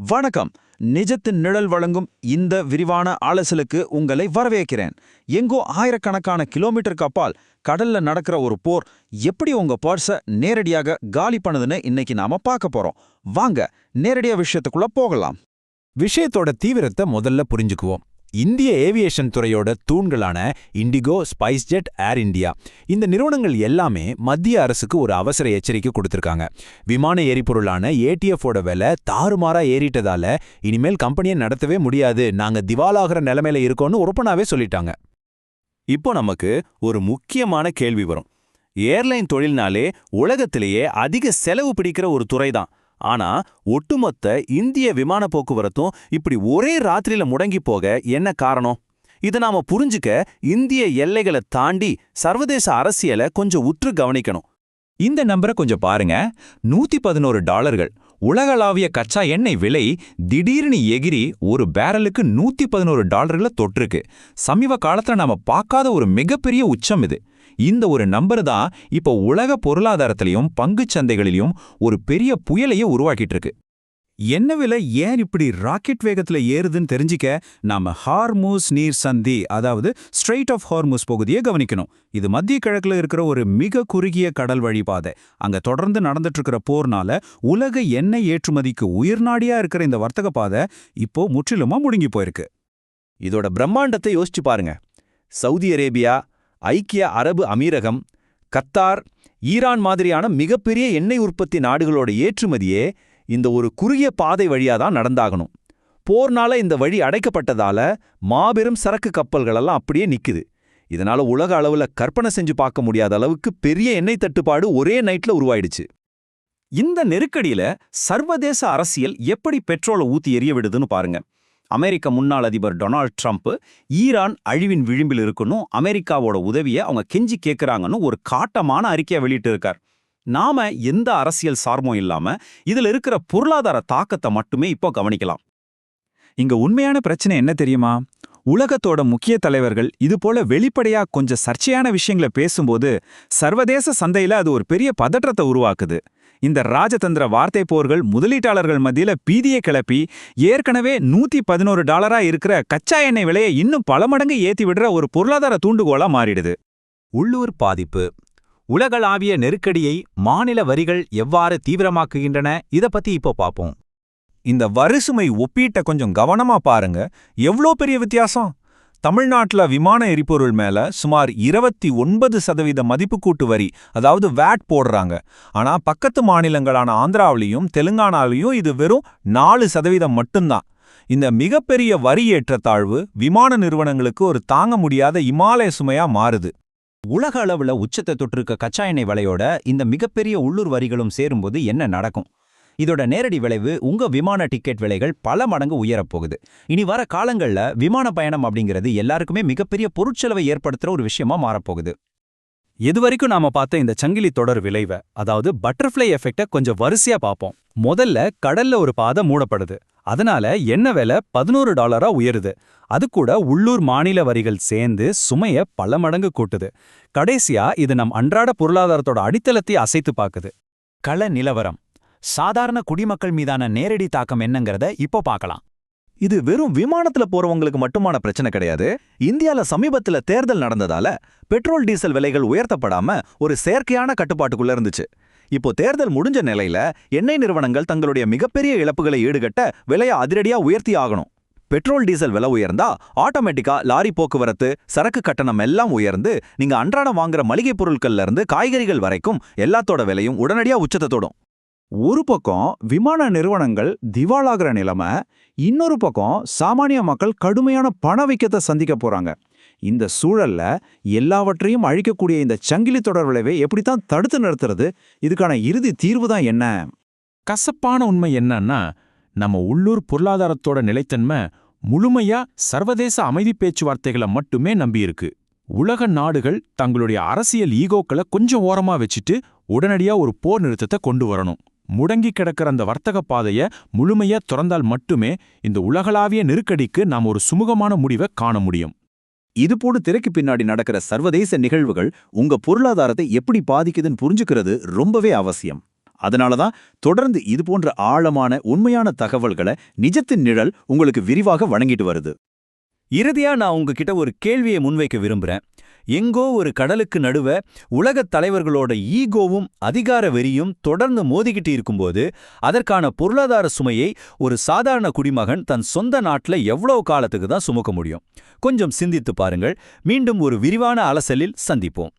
வணக்கம். நிஜத்தின் நிழல் வழங்கும் இந்த விரிவான ஆலோசலுக்கு உங்களை வரவேற்கிறேன். எங்கோ ஆயிரக்கணக்கான கிலோமீட்டருக்கு அப்பால் கடல்ல நடக்கிற ஒரு போர் எப்படி உங்க பர்ஸ நேரடியாக காலி பண்ணுதுன்னு இன்னைக்கு நாம பார்க்க போறோம். வாங்க நேரடியா விஷயத்துக்குள்ள போகலாம். விஷயத்தோட தீவிரத்தை முதல்ல புரிஞ்சுக்குவோம். இந்திய ஏவியேஷன் துறையோட தூண்களான இண்டிகோ, ஸ்பைஸ்ஜெட், ஏர் இந்தியா இந்த நிறுவனங்கள் எல்லாமே மத்திய அரசுக்கு ஒரு அவசர எச்சரிக்கை கொடுத்திருக்காங்க. விமான எரிபொருளான ஏடிஎஃபோட விலை தாறுமாறா ஏறிட்டதால இனிமேல் கம்பெனியை நடத்தவே முடியாது, நாங்க திவாலாகிற நிலைமையில இருக்கோம்னு ஓப்பனாவே சொல்லிட்டாங்க. இப்போ நமக்கு ஒரு முக்கியமான கேள்வி வரும். ஏர்லைன் தொழில்னாலே உலகத்திலேயே அதிக செலவு பிடிக்கிற ஒரு துறைதான். ஆனா ஒட்டுமொத்த இந்திய விமான போக்குவரத்தும் இப்படி ஒரே ராத்திரியில முடங்கி போக என்ன காரணம்? இதை நாம புரிஞ்சுக்க இந்திய எல்லைகளை தாண்டி சர்வதேச அரசியலை கொஞ்சம் உற்று கவனிக்கணும். இந்த நம்பரை கொஞ்சம் பாருங்க. $111. உலகளாவிய கச்சா எண்ணெய் விலை திடீர்னு எகிரி ஒரு பேரலுக்கு $111 தொட்டிருக்கு. சமீப காலத்துல நாம பார்க்காத ஒரு மிகப்பெரிய உச்சம் இது. இந்த ஒரு நம்பர் தான் இப்போ உலக பொருளாதாரத்திலையும் பங்குச் சந்தைகளிலும் ஒரு பெரிய புயலையே உருவாக்கிட்டு இருக்கு. என்ன விலை ஏன் இப்படி ராக்கெட் வேகத்துல ஏறுதுன்னு தெரிஞ்சிக்க நாம ஹார்மூஸ் நீர் சந்தி, அதாவது ஸ்ட்ரெய்ட் ஆஃப் ஹார்மூஸ் பகுதியை கவனிக்கணும். இது மத்திய கிழக்குல இருக்கிற ஒரு மிக குறுகிய கடல் வழிபாதை. அங்க தொடர்ந்து நடந்துட்டு இருக்கிற போர்னால உலக எண்ணெய் ஏற்றுமதிக்கு உயிர்நாடியா இருக்கிற இந்த வர்த்தக பாதை இப்போ முற்றிலுமா முடுங்கி போயிருக்கு. இதோட பிரம்மாண்டத்தை யோசிச்சு பாருங்க. சவுதி அரேபியா, ஐக்கிய அரபு அமீரகம், கத்தார், ஈரான் மாதிரியான மிகப்பெரிய எண்ணெய் உற்பத்தி நாடுகளோட ஏற்றுமதியே இந்த ஒரு குறுகிய பாதை வழியாதான் நடந்தாகணும். போர்னால இந்த வழி அடைக்கப்பட்டதால மாபெரும் சரக்கு கப்பல்களெல்லாம் அப்படியே நிக்குது. இதனால உலக அளவுல கற்பனை செஞ்சு பார்க்க முடியாத அளவுக்கு பெரிய எண்ணெய் தட்டுப்பாடு ஒரே நைட்ல உருவாயிடுச்சு. இந்த நெருக்கடியில சர்வதேச அரசியல் எப்படி பெட்ரோலை ஊத்தி எரிய விடுதுன்னு பாருங்க. அமெரிக்க முன்னாள் அதிபர் டொனால்ட் ட்ரம்ப் ஈரான் அழிவின் விளிம்பில் இருக்கணும், அமெரிக்காவோட உதவியை அவங்க கெஞ்சி கேட்கறாங்கன்னு ஒரு காட்டமான அறிக்கையை வெளியிட்டு இருக்கார். நாம எந்த அரசியல் சார்பும் இல்லாம இதுல இருக்கிற பொருளாதார தாக்கத்தை மட்டுமே இப்போ கவனிக்கலாம். இங்க உண்மையான பிரச்சனை என்ன தெரியுமா? உலகத்தோட முக்கிய தலைவர்கள் இது போல வெளிப்படையா கொஞ்சம் சர்ச்சையான விஷயங்களை பேசும்போது சர்வதேச சந்தையில அது ஒரு பெரிய பதற்றத்தை உருவாக்குது. இந்த ராஜதந்திர வார்த்தை போர்கள் முதலீட்டாளர்கள் மத்தியில பீதியை கிளப்பி ஏற்கனவே $111 இருக்கிற கச்சா எண்ணெய் விலையை இன்னும் பல மடங்கு ஏத்தி விடுற ஒரு பொருளாதார தூண்டுகோலா மாறிடுது. உள்ளூர் பாதிப்பு. உலகளாவிய நெருக்கடியை மாநில வரிகள் எவ்வாறு தீவிரமாக்குகின்றன, இத பத்தி இப்போ பாப்போம். இந்த வரிசுமை ஒப்பீட்ட கொஞ்சம் கவனமா பாருங்க. எவ்வளோ பெரிய வித்தியாசம்! தமிழ்நாட்டுல விமான எரிபொருள் மேல சுமார் 29% மதிப்புக்கூட்டு வரி, அதாவது வேட் போடுறாங்க. ஆனா பக்கத்து மாநிலங்களான ஆந்திராவிலையும் தெலுங்கானாலையும் இது வெறும் 4% மட்டும்தான். இந்த மிகப்பெரிய வரி ஏற்றத்தாழ்வு விமான நிறுவனங்களுக்கு ஒரு தாங்க முடியாத இமாலய சுமையா மாறுது. உலக அளவுல உச்சத்தை தொற்றிருக்க கச்சா எண்ணெய் விலையோட இந்த மிகப்பெரிய உள்ளூர் வரிகளும் சேரும்போது என்ன நடக்கும்? இதோட நேரடி விளைவு உங்க விமான டிக்கெட் விலைகள் பல மடங்கு உயரப்போகுது. இனி வர காலங்கள்ல விமான பயணம் அப்படிங்கிறது எல்லாருக்குமே மிகப்பெரிய பொருட்செலவை ஏற்படுத்துற ஒரு விஷயமா மாறப்போகுது. இதுவரைக்கும் நாம பார்த்த இந்த சங்கிலி தொடர் விளைவை, அதாவது பட்டர்ஃப்ளை எஃபெக்ட கொஞ்சம் வரிசையா பார்ப்போம். முதல்ல கடல்ல ஒரு பாதை மூடப்படுது. அதனால எண்ணெய் விலை $11 உயருது. அது கூட உள்ளூர் மாநில வரிகள் சேர்ந்து சுமைய பல மடங்கு கூட்டுது. கடைசியா இது நம் அன்றாட பொருளாதாரத்தோட அடித்தளத்தை அசைத்து பார்க்குது. கள நிலவரம். சாதாரண குடிமக்கள் மீதான நேரடி தாக்கம் என்னங்கிறத இப்போ பார்க்கலாம். இது வெறும் விமானத்துல போறவங்களுக்கு மட்டுமான பிரச்சனை கிடையாது. இந்தியால சமீபத்துல தேர்தல் நடந்ததால பெட்ரோல் டீசல் விலைகள் உயர்த்தப்படாம ஒரு செயற்கையான கட்டுப்பாட்டுக்குள்ள இருந்துச்சு. இப்போ தேர்தல் முடிஞ்ச நிலையில எண்ணெய் நிறுவனங்கள் தங்களுடைய மிகப்பெரிய இழப்புகளை ஈடுகட்ட விலையை அதிரடியா உயர்த்தி ஆகணும். பெட்ரோல் டீசல் விலை உயர்ந்தா ஆட்டோமேட்டிக்கா லாரி போக்குவரத்து, சரக்கு கட்டணம் எல்லாம் உயர்ந்து நீங்க அன்றாடம் வாங்குற மளிகை பொருட்கள்ல இருந்து காய்கறிகள் வரைக்கும் எல்லாத்தோட விலையும் உடனடியா உச்சத்தை தொடும். ஒரு பக்கம் விமான நிறுவனங்கள் திவாலாகிற நிலைமை, இன்னொரு பக்கம் சாமானிய மக்கள் கடுமையான பணவீக்கத்தை சந்திக்க போறாங்க. இந்த சூழல்ல எல்லாவற்றையும் அழிக்கக்கூடிய இந்த சங்கிலி தொடர் விளைவை எப்படித்தான் தடுத்து நிறுத்துறது? இதுக்கான இறுதி தீர்வு தான் என்ன? கசப்பான உண்மை என்னன்னா, நம்ம உள்ளூர் பொருளாதாரத்தோட நிலைத்தன்மை முழுமையா சர்வதேச அமைதி பேச்சுவார்த்தைகளை மட்டுமே நம்பியிருக்கு. உலக நாடுகள் தங்களுடைய அரசியல் ஈகோக்களை கொஞ்சம் ஓரமா வச்சுட்டு உடனடியா ஒரு போர் நிறுத்தத்தை கொண்டு வரணும். முடங்கி கிடக்கிற அந்த வர்த்தக பாதையை முழுமையா திறந்தால் மட்டுமே இந்த உலகளாவிய நெருக்கடிக்கு நாம் ஒரு சுமூகமான முடிவை காண முடியும். இதுபோல திரைக்கு பின்னாடி நடக்கிற சர்வதேச நிகழ்வுகள் உங்க பொருளாதாரத்தை எப்படி பாதிக்குதுன்னு புரிஞ்சுக்கிறது ரொம்பவே அவசியம். அதனால தான் தொடர்ந்து இதுபோன்ற ஆழமான உண்மையான தகவல்களை நிஜத்தின் நிழல் உங்களுக்கு விரிவாக வழங்கிட்டு வருது. இறுதியா நான் உங்ககிட்ட ஒரு கேள்வியை முன்வைக்க விரும்புறேன். எங்கோ ஒரு கடலுக்கு நடுவ உலகத் தலைவர்களோட ஈகோவும் அதிகார வெறியும் தொடர்ந்து மோதிக்கிட்டு இருக்கும்போது அதற்கான பொருளாதார சுமையை ஒரு சாதாரண குடிமகன் தன் சொந்த நாட்டுல எவ்வளவு காலத்துக்கு தான் சுமக்க முடியும்? கொஞ்சம் சிந்தித்து பாருங்கள். மீண்டும் ஒரு விரிவான அலசலில் சந்திப்போம்.